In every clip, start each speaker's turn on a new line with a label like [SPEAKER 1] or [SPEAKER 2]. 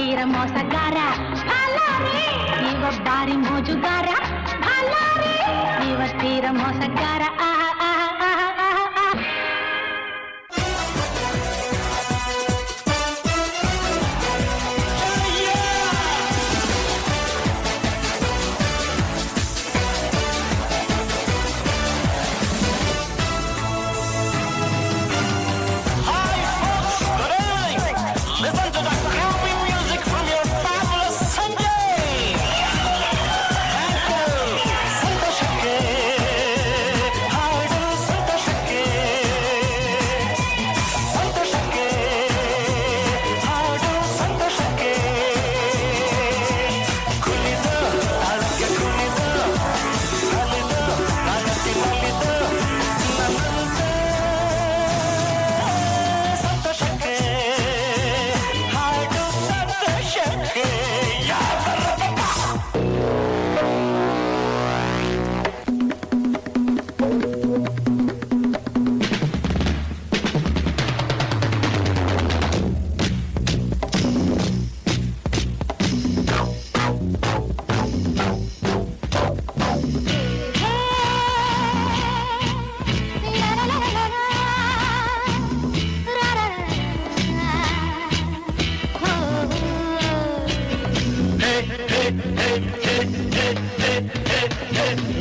[SPEAKER 1] ತೀರ ಮೋಸಗಾರ ಭಾಲಾರಿ ಇವ ಬಾರಿ ಮೋಜುಗಾರ ಭಾಲಾರಿ ಇವ ತೀರ ಮೋಸಗಾರ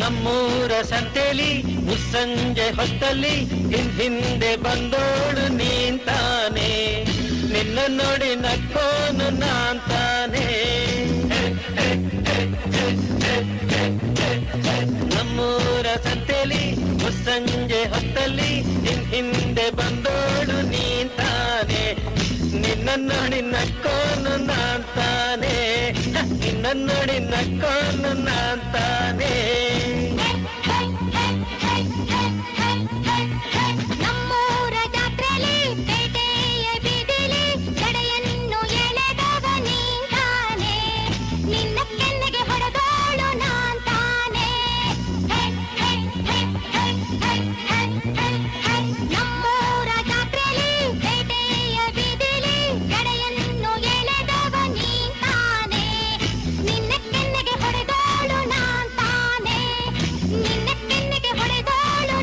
[SPEAKER 2] ನಮ್ಮೂರ ಸಂತೆಲಿ ಮುಸ್ಸಂಜೆ ಹೊತ್ತಲ್ಲಿ ಹಿಂದೆ ಬಂದೋಳು ನೀಂತಾನೆ ನಿನ್ನ ನೋಡಿ ನಕ್ಕೋನು ನಾಂತಾನೆ ನಮ್ಮೂರ ಸಂತೆಲಿ ಮುಸ್ಸಂಜೆ ಹೊತ್ತಲ್ಲಿ ಹಿಂದೆ ಬಂದೋಳು ನೀಂತಾನೆ ನಿನ್ನ ನೋಡಿ ನಕ್ಕೋನು ನಾಂತಾನೆ ನಿನ್ನ ನೋಡಿ ನಕ್ಕೋನು ನಾಂತಾನೆ
[SPEAKER 1] ನಮ್ಮೂರ ಜಾತ್ರೆಲಿ ಪೇಟೆಯ ಬೀದಿಲಿ ಕಡೆಯನ್ನು ಎಳೆದವ ನೀಂತಾನೆ ನಿನ್ನ ಕೆನ್ನೆಗೆ ಹೊಡೆದೋಳು ನಾಂತಾನೆ ನಮ್ಮೂರ ಜಾತ್ರೆಲಿ ಪೇಟೆಯ ಬೀದಿಲಿ ಕಡೆಯನ್ನು ಎಳೆದವ ನೀಂತಾನೆ ನಿನ್ನ ಕೆನ್ನೆಗೆ ಹೊಡೆದೋಳು ನಾಂತಾನೆ ನಿನ್ನ ಕೆನ್ನೆಗೆ ಹೊಡೆದೋಳು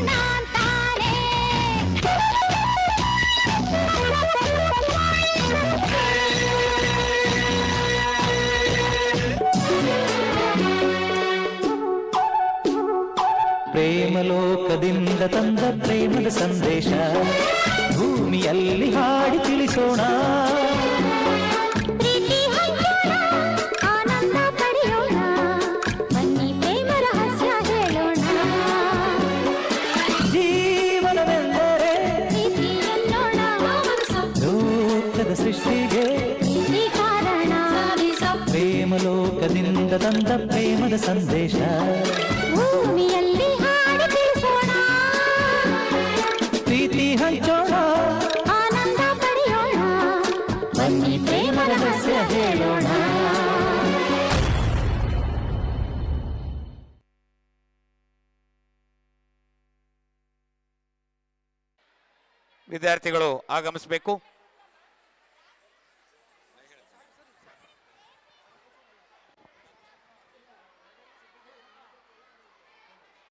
[SPEAKER 1] ನಾಂತಾನೆ
[SPEAKER 3] ಪ್ರೇಮಲೋಕದಿಂದ ತಂದ ಪ್ರೇಮದ ಸಂದೇಶ ಭೂಮಿಯಲ್ಲಿ ಹಾಡಿ ತಿಳಿಸೋಣ
[SPEAKER 1] ಪ್ರೀತಿ ಹಂಚೋಣ ಆನಂದ ಪಡೆಯೋಣ ಬನ್ನಿ ಪ್ರೇಮ ರಹಸ್ಯ ಹೇಳೋಣ
[SPEAKER 3] ಜೀವನವೆಂದರೆ
[SPEAKER 1] ಪ್ರೀತಿ ಎನ್ನೋಣ
[SPEAKER 3] ಲೋಕದ ಸೃಷ್ಟಿಗೆ
[SPEAKER 1] ಪ್ರೀತಿ ಕಾರಣ
[SPEAKER 3] ಪ್ರೇಮಲೋಕದಿಂದ ತಂದ ಪ್ರೇಮದ ಸಂದೇಶ
[SPEAKER 1] ಭೂಮಿಯಲ್ಲಿ ಹಾಡಿ ತಿಳಿಸೋಣ
[SPEAKER 3] ಪ್ರೀತಿ ಹಂಚೋಣ
[SPEAKER 1] ಆನಂದ ಪಡೆಯೋಣ ಬನ್ನಿ ಪ್ರೇಮ ರಹಸ್ಯ ಹೇಳೋಣ
[SPEAKER 4] ವಿದ್ಯಾರ್ಥಿಗಳು ಆಗಮಿಸಬೇಕು.